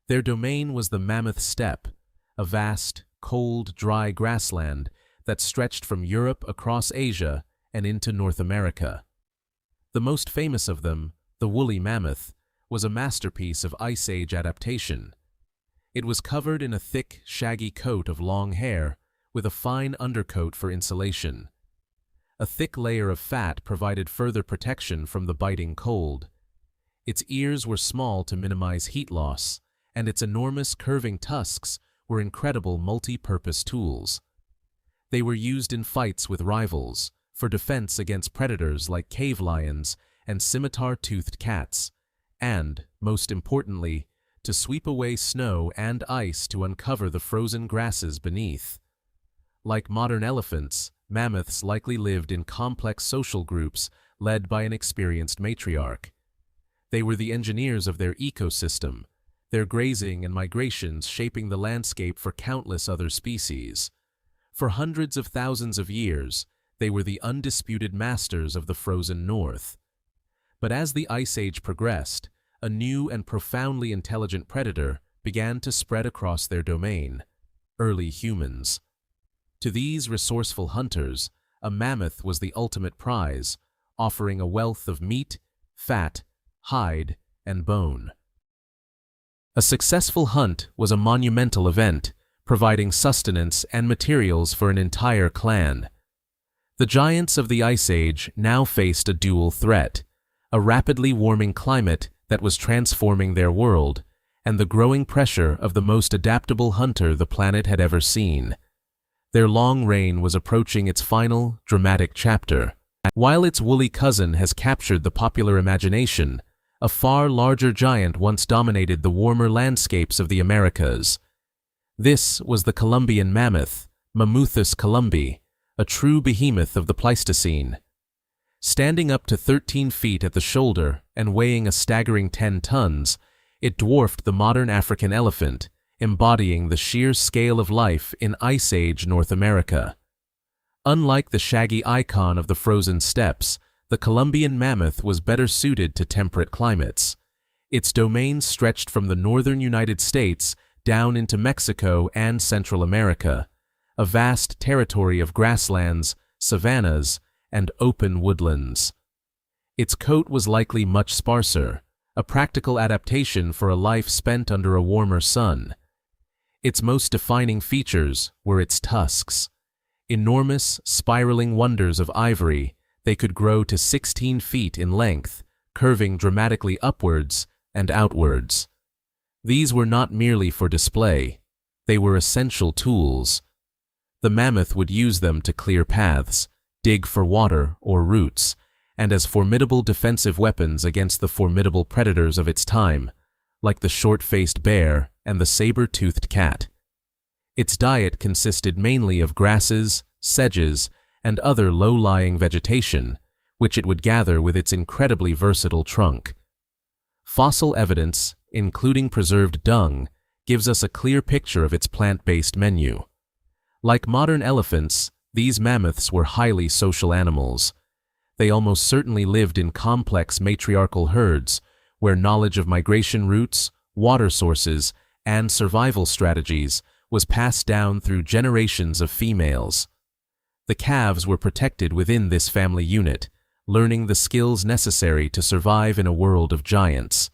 Their domain was the mammoth steppe, a vast, cold, dry grassland that stretched from Europe across Asia and into North America. The most famous of them, the woolly mammoth, was a masterpiece of Ice Age adaptation. It was covered in a thick, shaggy coat of long hair, with a fine undercoat for insulation. A thick layer of fat provided further protection from the biting cold. Its ears were small to minimize heat loss, and its enormous curving tusks were incredible multi-purpose tools. They were used in fights with rivals, for defense against predators like cave lions and scimitar-toothed cats, and, most importantly, to sweep away snow and ice to uncover the frozen grasses beneath. Like modern elephants, mammoths likely lived in complex social groups led by an experienced matriarch. They were the engineers of their ecosystem, their grazing and migrations shaping the landscape for countless other species. For hundreds of thousands of years, they were the undisputed masters of the frozen north. But as the Ice Age progressed, a new and profoundly intelligent predator began to spread across their domain: early humans. To these resourceful hunters, a mammoth was the ultimate prize, offering a wealth of meat, fat, hide, and bone. A successful hunt was a monumental event, providing sustenance and materials for an entire clan. The giants of the Ice Age now faced a dual threat: a rapidly warming climate that was transforming their world, and the growing pressure of the most adaptable hunter the planet had ever seen. Their long reign was approaching its final, dramatic chapter. While its woolly cousin has captured the popular imagination, a far larger giant once dominated the warmer landscapes of the Americas. This was the Columbian mammoth, Mammuthus columbi, a true behemoth of the Pleistocene. Standing up to 13 feet at the shoulder and weighing a staggering 10 tons, it dwarfed the modern African elephant, embodying the sheer scale of life in Ice Age North America. Unlike the shaggy icon of the frozen steppes, the Columbian mammoth was better suited to temperate climates. Its domain stretched from the northern United States down into Mexico and Central America, a vast territory of grasslands, savannas, and open woodlands. Its coat was likely much sparser, a practical adaptation for a life spent under a warmer sun. Its most defining features were its tusks. Enormous, spiraling wonders of ivory, they could grow to 16 feet in length, curving dramatically upwards and outwards. These were not merely for display. They were essential tools. The mammoth would use them to clear paths, dig for water or roots, and as formidable defensive weapons against the formidable predators of its time, like the short-faced bear and the saber-toothed cat. Its diet consisted mainly of grasses, sedges, and other low-lying vegetation, which it would gather with its incredibly versatile trunk. Fossil evidence, including preserved dung, gives us a clear picture of its plant-based menu. Like modern elephants, these mammoths were highly social animals. They almost certainly lived in complex matriarchal herds, where knowledge of migration routes, water sources, and survival strategies was passed down through generations of females. The calves were protected within this family unit, learning the skills necessary to survive in a world of giants.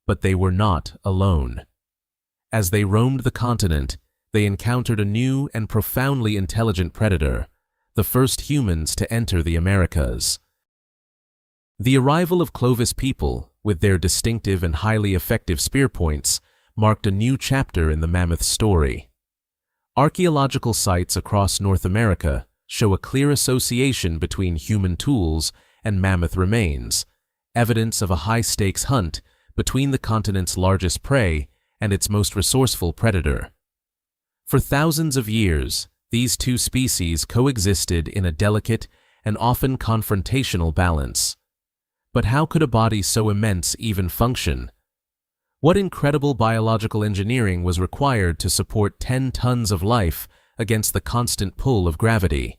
But they were not alone. As they roamed the continent, they encountered a new and profoundly intelligent predator, the first humans to enter the Americas. The arrival of Clovis people, with their distinctive and highly effective spear points, marked a new chapter in the mammoth story. Archaeological sites across North America show a clear association between human tools and mammoth remains, evidence of a high-stakes hunt between the continent's largest prey and its most resourceful predator. For thousands of years, these two species coexisted in a delicate and often confrontational balance. But how could a body so immense even function? What incredible biological engineering was required to support 10 tons of life against the constant pull of gravity?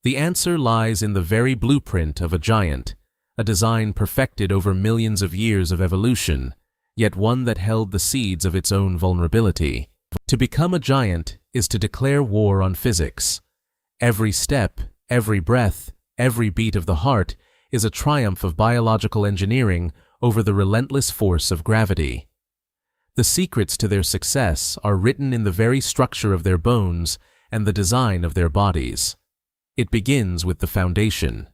The answer lies in the very blueprint of a giant, a design perfected over millions of years of evolution, yet one that held the seeds of its own vulnerability. To become a giant is to declare war on physics. Every step, every breath, every beat of the heart is a triumph of biological engineering over the relentless force of gravity. The secrets to their success are written in the very structure of their bones and the design of their bodies. It begins with the foundation.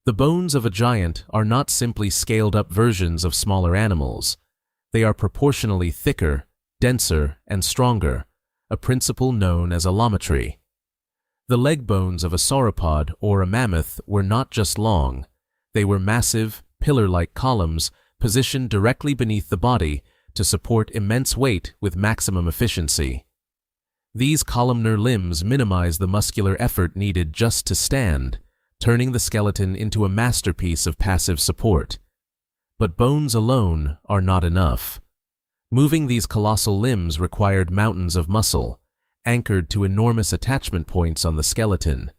The bones of a giant are not simply scaled-up versions of smaller animals. They are proportionally thicker, denser, and stronger, a principle known as allometry. The leg bones of a sauropod or a mammoth were not just long. They were massive, pillar-like columns positioned directly beneath the body to support immense weight with maximum efficiency. These columnar limbs minimize the muscular effort needed just to stand, turning the skeleton into a masterpiece of passive support. But bones alone are not enough. Moving these colossal limbs required mountains of muscle, anchored to enormous attachment points on the skeleton.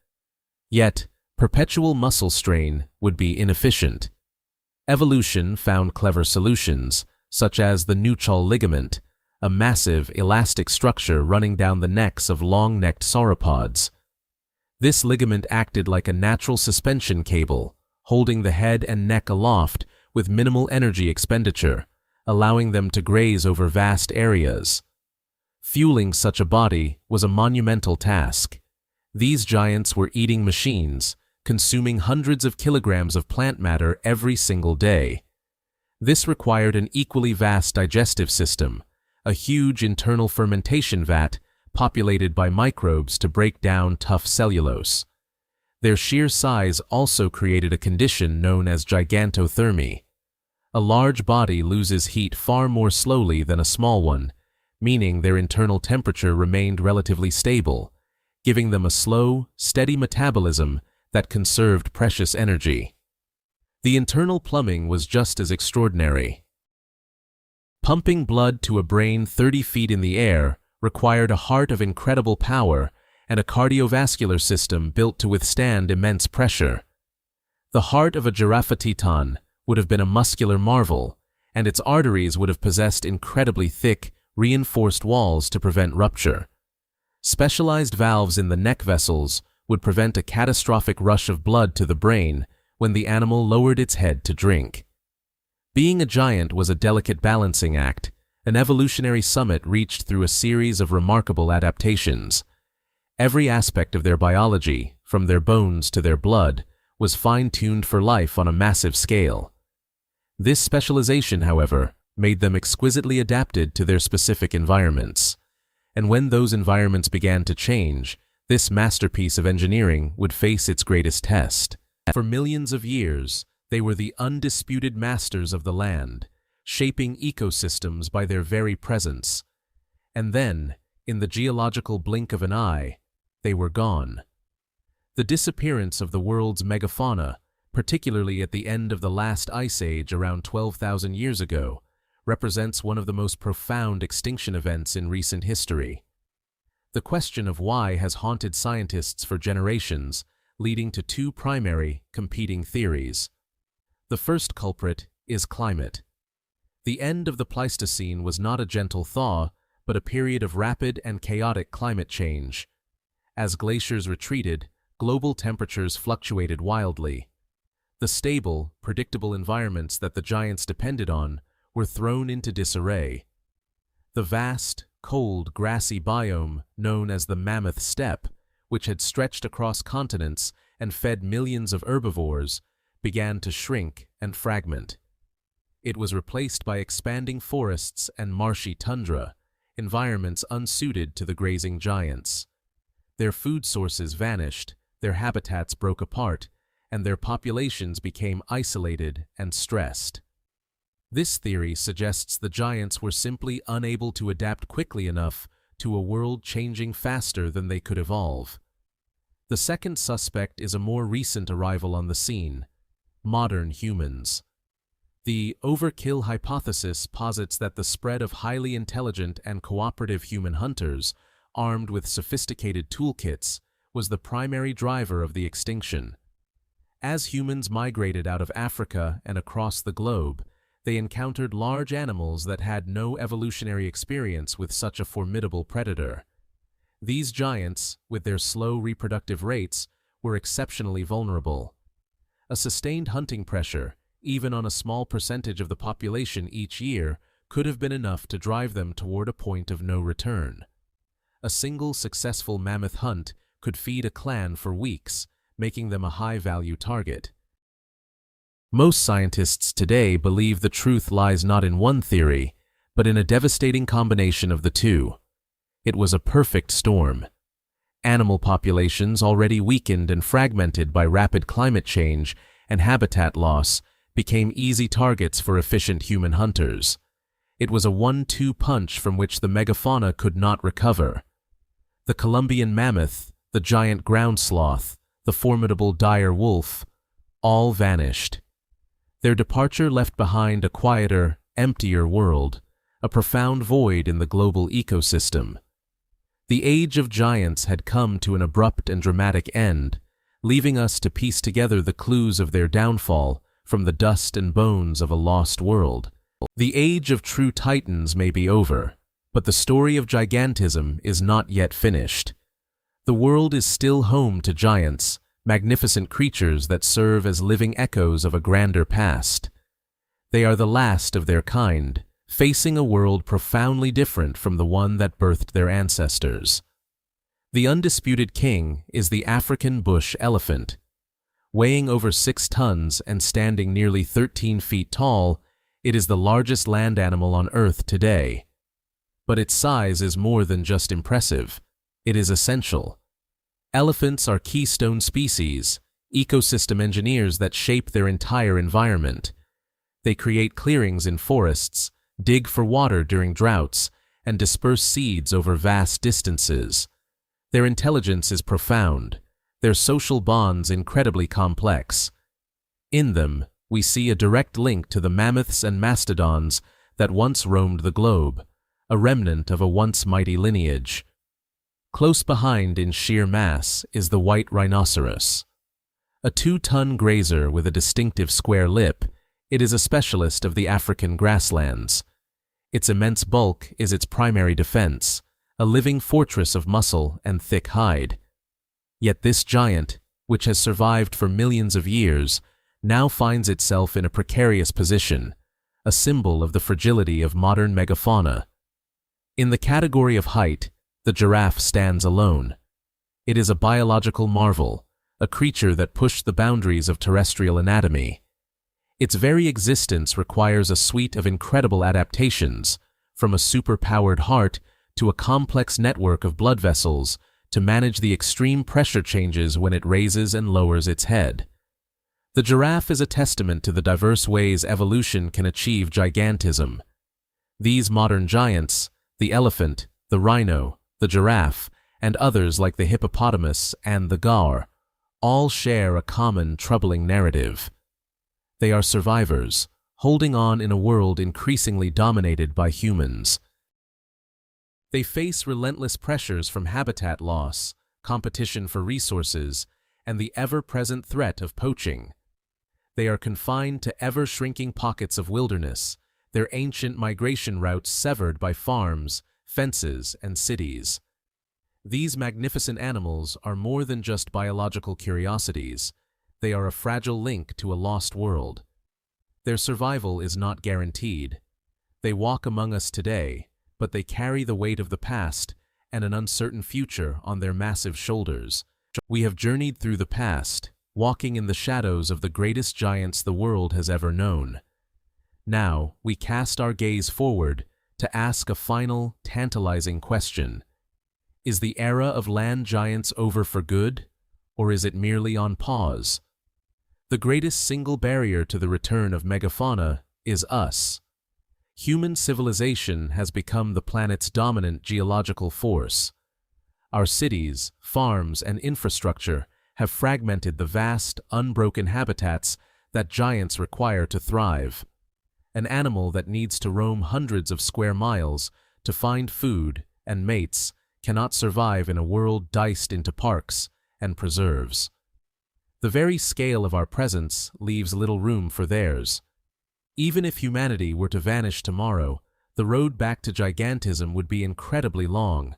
Yet, perpetual muscle strain would be inefficient. Evolution found clever solutions, such as the nuchal ligament, a massive, elastic structure running down the necks of long-necked sauropods. This ligament acted like a natural suspension cable, holding the head and neck aloft with minimal energy expenditure, allowing them to graze over vast areas. Fueling such a body was a monumental task. These giants were eating machines, consuming hundreds of kilograms of plant matter every single day. This required an equally vast digestive system, a huge internal fermentation vat populated by microbes to break down tough cellulose. Their sheer size also created a condition known as gigantothermy. A large body loses heat far more slowly than a small one, meaning their internal temperature remained relatively stable, giving them a slow, steady metabolism that conserved precious energy. The internal plumbing was just as extraordinary. Pumping blood to a brain 30 feet in the air required a heart of incredible power and a cardiovascular system built to withstand immense pressure. The heart of a giraffatitan would have been a muscular marvel, and its arteries would have possessed incredibly thick, reinforced walls to prevent rupture. Specialized valves in the neck vessels would prevent a catastrophic rush of blood to the brain when the animal lowered its head to drink. Being a giant was a delicate balancing act, an evolutionary summit reached through a series of remarkable adaptations. Every aspect of their biology, from their bones to their blood, was fine-tuned for life on a massive scale. This specialization, however, made them exquisitely adapted to their specific environments. And when those environments began to change, this masterpiece of engineering would face its greatest test. For millions of years, they were the undisputed masters of the land, shaping ecosystems by their very presence. And then, in the geological blink of an eye, they were gone. The disappearance of the world's megafauna, particularly at the end of the last ice age around 12,000 years ago, represents one of the most profound extinction events in recent history. The question of why has haunted scientists for generations, leading to two primary, competing theories. The first culprit is climate. The end of the Pleistocene was not a gentle thaw, but a period of rapid and chaotic climate change. As glaciers retreated, global temperatures fluctuated wildly. The stable, predictable environments that the giants depended on were thrown into disarray. The vast, cold, grassy biome known as the Mammoth Steppe, which had stretched across continents and fed millions of herbivores, began to shrink and fragment. It was replaced by expanding forests and marshy tundra, environments unsuited to the grazing giants. Their food sources vanished, their habitats broke apart, and their populations became isolated and stressed. This theory suggests the giants were simply unable to adapt quickly enough to a world changing faster than they could evolve. The second suspect is a more recent arrival on the scene: modern humans. The overkill hypothesis posits that the spread of highly intelligent and cooperative human hunters, armed with sophisticated toolkits, was the primary driver of the extinction. As humans migrated out of Africa and across the globe, they encountered large animals that had no evolutionary experience with such a formidable predator. These giants, with their slow reproductive rates, were exceptionally vulnerable. A sustained hunting pressure, even on a small percentage of the population each year, could have been enough to drive them toward a point of no return. A single successful mammoth hunt could feed a clan for weeks, making them a high-value target. Most scientists today believe the truth lies not in one theory, but in a devastating combination of the two. It was a perfect storm. Animal populations, already weakened and fragmented by rapid climate change and habitat loss, became easy targets for efficient human hunters. It was a 1-2 punch from which the megafauna could not recover. The Columbian mammoth, the giant ground sloth, the formidable dire wolf, all vanished. Their departure left behind a quieter, emptier world, a profound void in the global ecosystem. The age of giants had come to an abrupt and dramatic end, leaving us to piece together the clues of their downfall from the dust and bones of a lost world. The age of true titans may be over, But the story of gigantism is not yet finished. The world is still home to giants, magnificent creatures that serve as living echoes of a grander past. They are the last of their kind, facing a world profoundly different from the one that birthed their ancestors. The undisputed king is the African bush elephant. Weighing over 6 tons and standing nearly 13 feet tall, it is the largest land animal on Earth today. But its size is more than just impressive. It is essential. Elephants are keystone species, ecosystem engineers that shape their entire environment. They create clearings in forests, dig for water during droughts, and disperse seeds over vast distances. Their intelligence is profound, their social bonds incredibly complex. In them, we see a direct link to the mammoths and mastodons that once roamed the globe, a remnant of a once mighty lineage. Close behind in sheer mass is the white rhinoceros. A 2-ton grazer with a distinctive square lip, it is a specialist of the African grasslands. Its immense bulk is its primary defense, a living fortress of muscle and thick hide. Yet this giant, which has survived for millions of years, now finds itself in a precarious position, a symbol of the fragility of modern megafauna. In the category of height, the giraffe stands alone. It is a biological marvel, a creature that pushed the boundaries of terrestrial anatomy. Its very existence requires a suite of incredible adaptations, from a super-powered heart to a complex network of blood vessels to manage the extreme pressure changes when it raises and lowers its head. The giraffe is a testament to the diverse ways evolution can achieve gigantism. These modern giants, the elephant, the rhino, the giraffe, and others like the hippopotamus and the gaur, all share a common troubling narrative. They are survivors, holding on in a world increasingly dominated by humans. They face relentless pressures from habitat loss, competition for resources, and the ever-present threat of poaching. They are confined to ever-shrinking pockets of wilderness, their ancient migration routes severed by farms, fences, and cities. These magnificent animals are more than just biological curiosities. They are a fragile link to a lost world. Their survival is not guaranteed. They walk among us today, but they carry the weight of the past and an uncertain future on their massive shoulders. We have journeyed through the past, walking in the shadows of the greatest giants the world has ever known. Now, we cast our gaze forward to ask a final, tantalizing question. Is the era of land giants over for good, or is it merely on pause? The greatest single barrier to the return of megafauna is us. Human civilization has become the planet's dominant geological force. Our cities, farms, and infrastructure have fragmented the vast, unbroken habitats that giants require to thrive. An animal that needs to roam hundreds of square miles to find food and mates cannot survive in a world diced into parks and preserves. The very scale of our presence leaves little room for theirs. Even if humanity were to vanish tomorrow, the road back to gigantism would be incredibly long.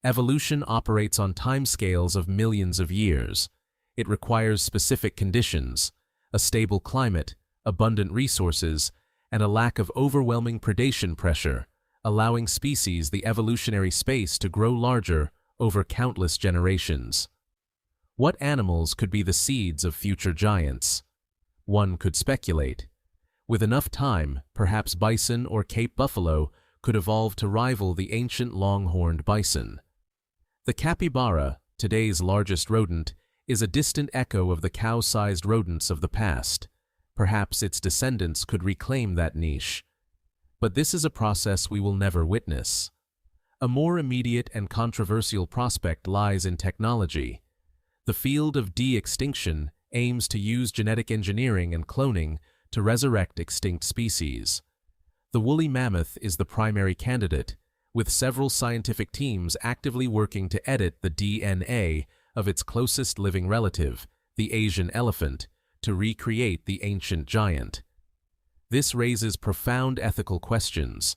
Evolution operates on timescales of millions of years. It requires specific conditions, a stable climate, abundant resources, and a lack of overwhelming predation pressure, allowing species the evolutionary space to grow larger over countless generations. What animals could be the seeds of future giants? One could speculate. With enough time, perhaps bison or Cape buffalo could evolve to rival the ancient long-horned bison. The capybara, today's largest rodent, is a distant echo of the cow-sized rodents of the past. Perhaps its descendants could reclaim that niche. But this is a process we will never witness. A more immediate and controversial prospect lies in technology. The field of de-extinction aims to use genetic engineering and cloning to resurrect extinct species. The woolly mammoth is the primary candidate, with several scientific teams actively working to edit the DNA of its closest living relative, the Asian elephant, to recreate the ancient giant. This raises profound ethical questions.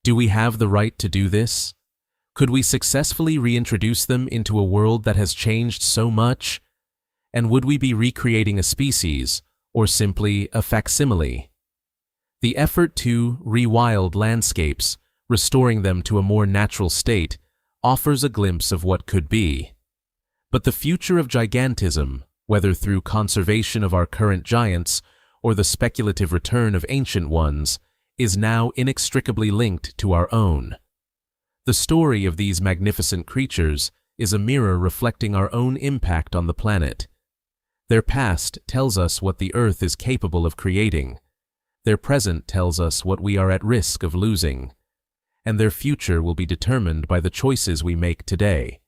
Do we have the right to do this? Could we successfully reintroduce them into a world that has changed so much? And would we be recreating a species, or simply a facsimile? The effort to rewild landscapes, restoring them to a more natural state, offers a glimpse of what could be. But the future of gigantism, whether through conservation of our current giants or the speculative return of ancient ones, is now inextricably linked to our own. The story of these magnificent creatures is a mirror reflecting our own impact on the planet. Their past tells us what the Earth is capable of creating. Their present tells us what we are at risk of losing. And their future will be determined by the choices we make today.